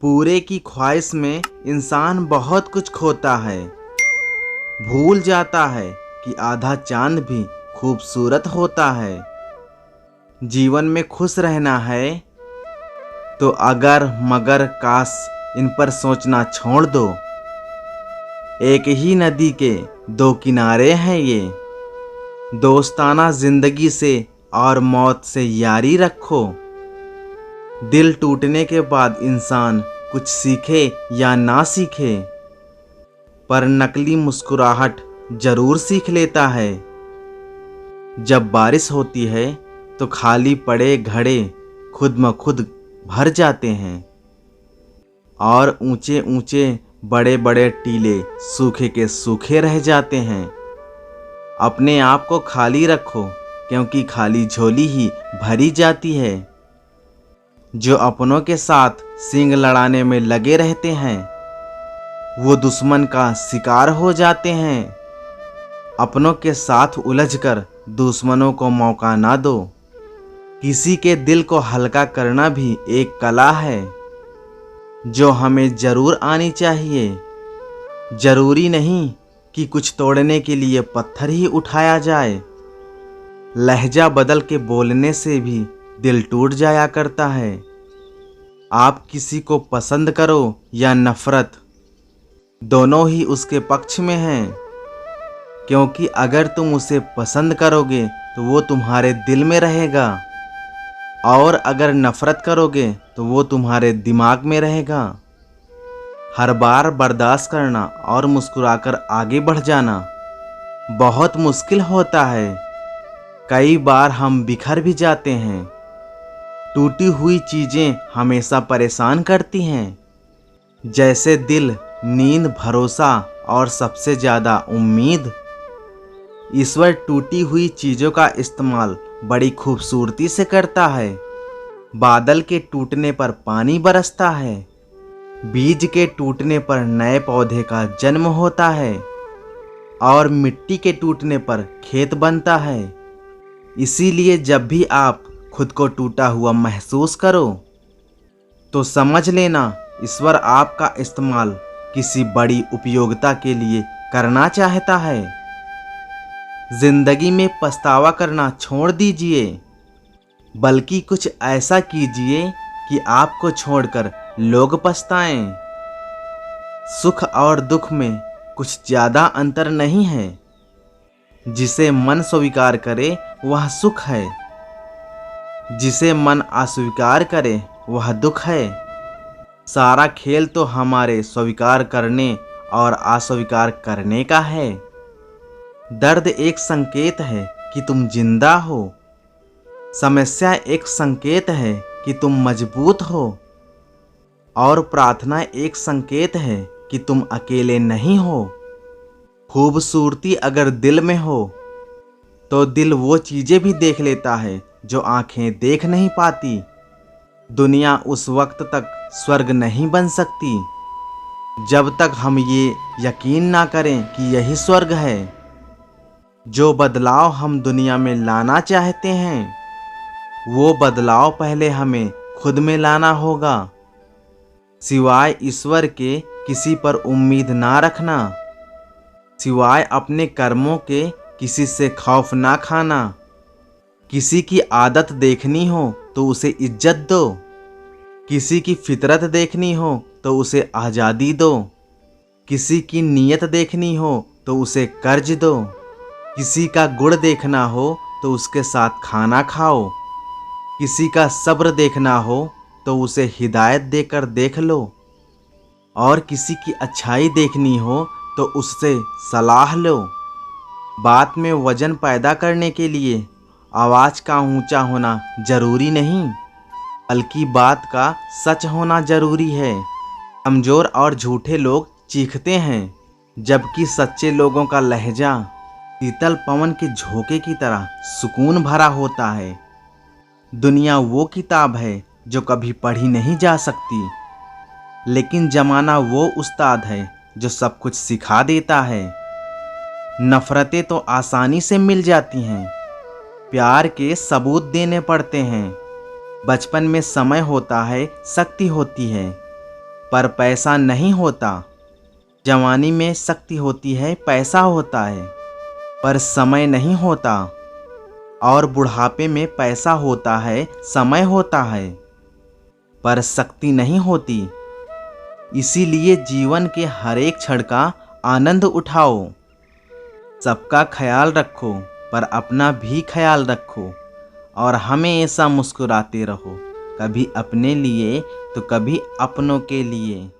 पूरे की ख्वाहिश में इंसान बहुत कुछ खोता है। भूल जाता है कि आधा चांद भी खूबसूरत होता है। जीवन में खुश रहना है तो अगर मगर काश इन पर सोचना छोड़ दो। एक ही नदी के दो किनारे हैं ये। दोस्ताना जिंदगी से और मौत से यारी रखो। दिल टूटने के बाद इंसान कुछ सीखे या ना सीखे, पर नकली मुस्कुराहट जरूर सीख लेता है। जब बारिश होती है तो खाली पड़े घड़े खुद ब खुद भर जाते हैं और ऊंचे ऊंचे बड़े बड़े टीले सूखे के सूखे रह जाते हैं। अपने आप को खाली रखो, क्योंकि खाली झोली ही भरी जाती है। जो अपनों के साथ सींग लड़ाने में लगे रहते हैं वो दुश्मन का शिकार हो जाते हैं। अपनों के साथ उलझकर दुश्मनों को मौका ना दो। किसी के दिल को हल्का करना भी एक कला है जो हमें जरूर आनी चाहिए। जरूरी नहीं कि कुछ तोड़ने के लिए पत्थर ही उठाया जाए। लहजा बदल के बोलने से भी दिल टूट जाया करता है। आप किसी को पसंद करो या नफरत, दोनों ही उसके पक्ष में हैं, क्योंकि अगर तुम उसे पसंद करोगे तो वो तुम्हारे दिल में रहेगा, और अगर नफरत करोगे तो वो तुम्हारे दिमाग में रहेगा। हर बार बर्दाश्त करना और मुस्कुराकर आगे बढ़ जाना बहुत मुश्किल होता है। कई बार हम बिखर भी जाते हैं। टूटी हुई चीजें हमेशा परेशान करती हैं, जैसे दिल, नींद, भरोसा और सबसे ज्यादा उम्मीद। ईश्वर टूटी हुई चीजों का इस्तेमाल बड़ी खूबसूरती से करता है। बादल के टूटने पर पानी बरसता है। बीज के टूटने पर नए पौधे का जन्म होता है, और मिट्टी के टूटने पर खेत बनता है। इसीलिए जब भी आप खुद को टूटा हुआ महसूस करो तो समझ लेना ईश्वर आपका इस्तेमाल किसी बड़ी उपयोगिता के लिए करना चाहता है। जिंदगी में पछतावा करना छोड़ दीजिए, बल्कि कुछ ऐसा कीजिए कि आपको छोड़कर लोग पछताएं। सुख और दुख में कुछ ज्यादा अंतर नहीं है। जिसे मन स्वीकार करे वह सुख है, जिसे मन अस्वीकार करे वह दुख है। सारा खेल तो हमारे स्वीकार करने और अस्वीकार करने का है। दर्द एक संकेत है कि तुम जिंदा हो। समस्या एक संकेत है कि तुम मजबूत हो, और प्रार्थना एक संकेत है कि तुम अकेले नहीं हो। खूबसूरती अगर दिल में हो तो दिल वो चीजें भी देख लेता है जो आंखें देख नहीं पाती। दुनिया उस वक्त तक स्वर्ग नहीं बन सकती जब तक हम ये यकीन ना करें कि यही स्वर्ग है। जो बदलाव हम दुनिया में लाना चाहते हैं वो बदलाव पहले हमें खुद में लाना होगा। सिवाय ईश्वर के किसी पर उम्मीद ना रखना। सिवाय अपने कर्मों के किसी से खौफ ना खाना। किसी की आदत देखनी हो तो उसे इज्जत दो। किसी की फितरत देखनी हो तो उसे आज़ादी दो। किसी की नीयत देखनी हो तो उसे कर्ज दो। किसी का गुण देखना हो तो उसके साथ खाना खाओ। किसी का सब्र देखना हो तो उसे हिदायत देकर देख लो, और किसी की अच्छाई देखनी हो तो उससे सलाह लो। बात में वजन पैदा करने के लिए आवाज़ का ऊंचा होना जरूरी नहीं, बल्कि बात का सच होना जरूरी है। कमज़ोर और झूठे लोग चीखते हैं, जबकि सच्चे लोगों का लहजा शीतल पवन के झोंके की तरह सुकून भरा होता है। दुनिया वो किताब है जो कभी पढ़ी नहीं जा सकती, लेकिन जमाना वो उस्ताद है जो सब कुछ सिखा देता है। नफरतें तो आसानी से मिल जाती हैं, प्यार के सबूत देने पड़ते हैं। बचपन में समय होता है, शक्ति होती है। पर पैसा नहीं होता। जवानी में शक्ति होती है, पैसा होता है, पर समय नहीं होता। और बुढ़ापे में पैसा होता है, समय होता है, पर शक्ति नहीं होती। इसीलिए जीवन के हर एक क्षण का आनंद उठाओ। सबका ख्याल रखो, पर अपना भी ख्याल रखो। और हमेशा मुस्कुराते रहो, कभी अपने लिए तो कभी अपनों के लिए।